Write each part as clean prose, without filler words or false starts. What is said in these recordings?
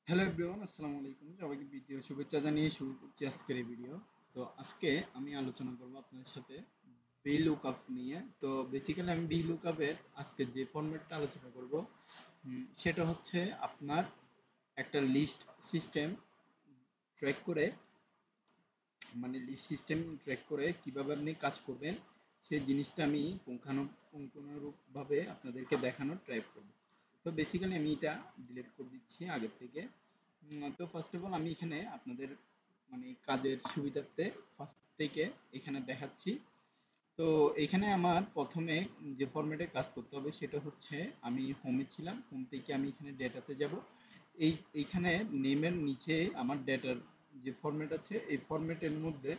Hello everyone, আসসালামু আলাইকুম। সবাইকে ভিডিও শুভেচ্ছা জানিয়ে শুরু করছি আজকের এই ভিডিও। তো আজকে আমি আলোচনা করব আপনাদের সাথে VLOOKUP নিয়ে। তো বেসিক্যালি আমি VLOOKUP এর আজকে যে ফরম্যাটটা আলোচনা করব সেটা হচ্ছে আপনার একটা লিস্ট সিস্টেম ট্র্যাক করে, মানে লিস্ট সিস্টেম ট্র্যাক করে কিভাবে আপনি কাজ করবেন সেই জিনিসটা আমি পুঙ্খানুপুঙ্খভাবে আপনাদেরকে দেখানোর ট্রাই করব। তো বেসিক্যালি আমি এটা ডিলিট করে দিচ্ছি আগের থেকে। তো ফার্স্ট অফ অল আমি এখানে আপনাদের মানে কাজের সুবিধার্থে ফার্স্ট থেকে এখানে দেখাচ্ছি। তো এখানে আমার প্রথমে যে ফরম্যাটে কাজ করতে হবে সেটা হচ্ছে, আমি হোমে ছিলাম, হোম থেকে আমি এখানে ডেটাতে যাব। এইখানে নেমের নিচে আমার ডেটার যে ফরম্যাট আছে এই ফরম্যাটের মধ্যে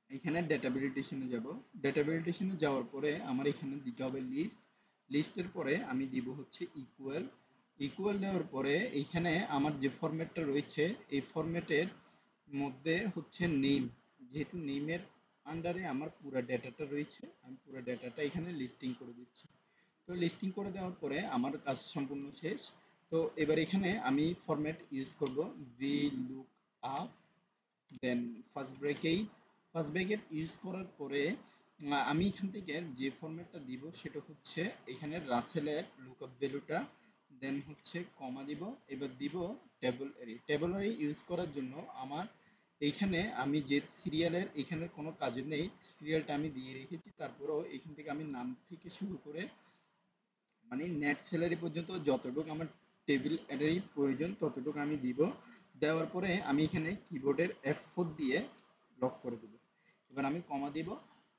এখানে ডেটা ভ্যালিডেশনে যাব। ডেটা ভ্যালিডেশনে যাওয়ার পরে আমার এখানে দিতে হবে লিস্ট। লিস্টের পরে আমি দিব হচ্ছে ইকুয়াল। ইকুয়াল দেওয়ার পরে এইখানে আমার যে ফরম্যাটটা রয়েছে এই ফরম্যাটের মধ্যে হচ্ছে নেম, যেহেতু নেমের আন্ডারে আমার পুরো ডেটাটা রয়েছে, আমি পুরো ডেটাটা এখানে লিস্টিং করে দিচ্ছি। তো লিস্টিং করে দেওয়ার পরে আমার কাজ সম্পূর্ণ শেষ। তো এবার এখানে আমি ফরম্যাট ইউজ করব ভি লুক আপ, দেন ফার্স্ট ব্র্যাকেট ইউজ করার পরে আমি এখান থেকে যে ফরম্যাটটা দিব সেটা হচ্ছে এখানে রাসেলের লুকআপ ভ্যালুটা, দেন হচ্ছে কমা দিব। এবার দিব টেবল অ্যারে ইউজ করার জন্য আমার এইখানে আমি যে সিরিয়ালের এখানে কোনো কাজে নেই, সিরিয়ালটা আমি দিয়ে রেখেছি, তারপরেও এখান থেকে আমি নাম থেকে শুরু করে মানে নেট স্যালারি পর্যন্ত যতটুকু আমার টেবিল অ্যারের প্রয়োজন ততটুকু আমি দিব। দেওয়ার পরে আমি এখানে কিবোর্ডের F4 দিয়ে লক করে দেব। এবার আমি কমা দিব।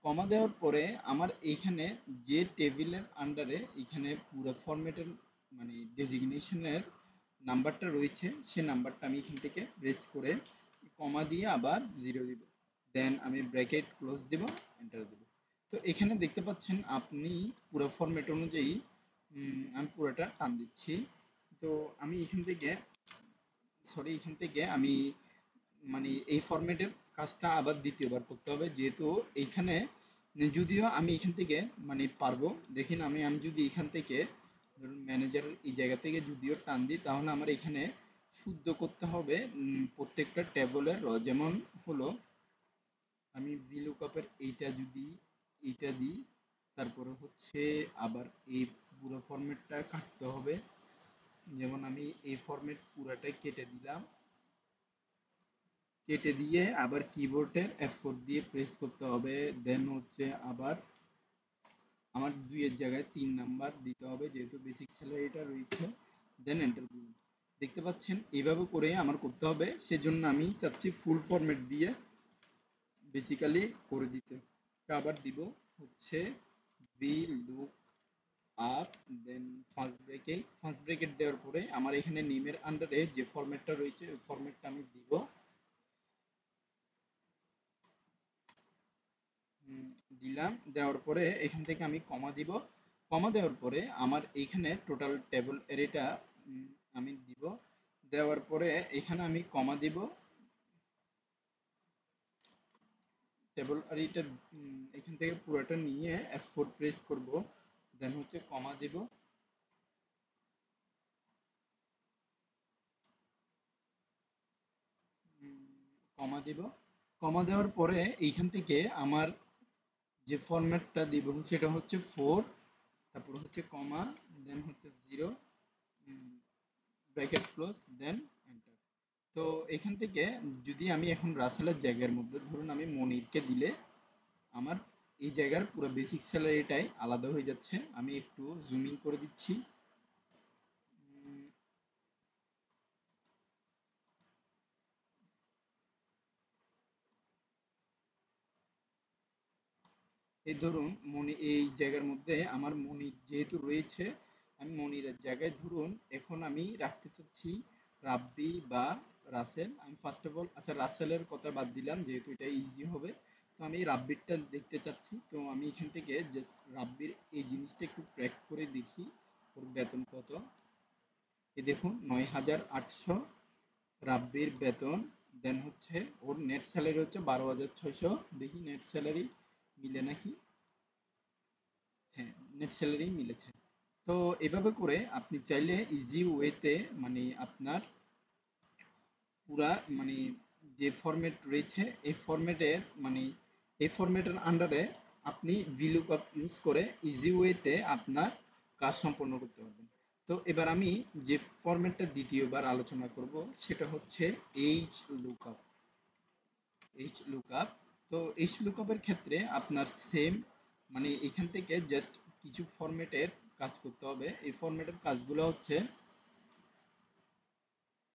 কমা দেওয়ার পরে আমার এইখানে যে টেবিলের আন্ডারে এখানে পুরো ফরম্যাটের মানে ডেজিগনেশনের নাম্বারটা রয়েছে সে নাম্বারটা আমি এখান থেকে প্রেস করে কমা দিয়ে আবার 0 দিব। দেন আমি ব্র্যাকেট ক্লোজ দিব, এন্টার দেব। তো এখানে দেখতে পাচ্ছেন আপনি পুরো ফরম্যাট অনুযায়ী আমি পুরোটা টান দিচ্ছি। তো আমি এখান থেকে আমি মানে এই ফরম্যাটের কাজটা আবার দ্বিতীয়বার করতে হবে, যেহেতু এইখানে যদিও আমি এখান থেকে মানে পারবো। দেখেন আমি যদি এখান থেকে ধরুন ম্যানেজার এই জায়গা থেকে যদিও টান দিই তাহলে আমার এখানে শুদ্ধ করতে হবে প্রত্যেকটা টেবলের যেমন হলো আমি VLOOKUP-এর এইটা দিই, তারপরে হচ্ছে আবার এই পুরো ফরম্যাটটা কাটতে হবে। যেমন আমি এই ফরম্যাট পুরাটাই কেটে দিলাম, কেটে দিয়ে আবার কিবোর্ডের F4 দিয়ে প্রেস করতে হবে। দেন হচ্ছে আবার আমার 2 এর জায়গায় 3 নাম্বার দিতে হবে যেহেতু বেসিক স্যালারিটা রয়েছে। দেন এন্টার দিন। দেখতে পাচ্ছেন এইভাবে করে আমার করতে হবে, সেজন্য আমি চাচ্ছি ফুল ফরম্যাট দিয়ে বেসিক্যালি করে দিতে। আবার দিব হচ্ছে ভি লুক আপ, দেন ফার্স্ট ব্রেকেট দেওয়ার পরে আমার এখানে নেমের আন্ডারে যে ফরম্যাটটা রয়েছে ওই ফরম্যাটটা আমি দিব। দিলাম, দেওয়ার পরে এখান থেকে আমি কমা দিব। কমা দেওয়ার পরে আমার এইখানে টোটাল টেবল এরিটা আমি দিব। দেওয়ার পরে এখানে আমি কমা দিব। টেবল এরিটা এখান থেকে পুরোটা নিয়ে F4 প্রেস করব, দেন হচ্ছে কমা দিব। কমা দিব। কমা দেওয়ার পরে এইখান থেকে আমার যে ফরম্যাটটা দিব সেটা হচ্ছে 4, তারপর হচ্ছে কমা, দেন হচ্ছে 0, ব্র্যাকেট ক্লোজ, দেন এন্টার। তো এখান থেকে যদি আমি এখন রাসেলের জায়গার মধ্যে ধরুন আমি মনিরকে দিলে আমার এই জায়গার পুরো বেসিক স্যালারিটাই আলাদা হয়ে যাচ্ছে। আমি একটু জুমিং করে দিচ্ছি। এই ধরুন মনি এই জায়গার মধ্যে আমার মনির যেহেতু রয়েছে, আমি মনিরের জায়গায় ধরুন এখন আমি রাখতে চাচ্ছি রাব্বি বা রাসেল। আমি ফার্স্ট অফ অল আচ্ছা রাসেলের কথা বাদ দিলাম যেহেতু এটা ইজি হবে। তো আমি রাব্বিরটা দেখতে চাচ্ছি, তো আমি এখান থেকে জাস্ট রাব্বির এই জিনিসটা একটু ট্র্যাক করে দেখি ওর বেতন কত। এই দেখুন ৯,৮০০ রাব্বির বেতন। দেন হচ্ছে ওর নেট স্যালারি হচ্ছে ১২,৬০০। দেখি নেট স্যালারি মিলে নাকি। হ্যাঁ, নেট স্যালারি মিলেছে। তো এভাবে করে আপনি চাইলে ইজি ওয়েতে মানে আপনার পুরা মানে যে ফরম্যাট রয়েছে এই ফরম্যাটের মানে এই ফরম্যাটের আন্ডারে আপনি VLOOKUP ইউজ করে ইজি ওয়েতে আপনার কাজ সম্পন্ন করতে পারবেন। তো এবার আমি যে ফরম্যাটটা দ্বিতীয়বার আলোচনা করব সেটা হচ্ছে এইচ লুকআপ। এইচ লুকআপ, তো এইচ লুকআপের ক্ষেত্রে আপনার সেম মানে এখান থেকে জাস্ট কিছু ফরম্যাটের কাজ করতে হবে। এই ফরম্যাটের কাজগুলো হচ্ছে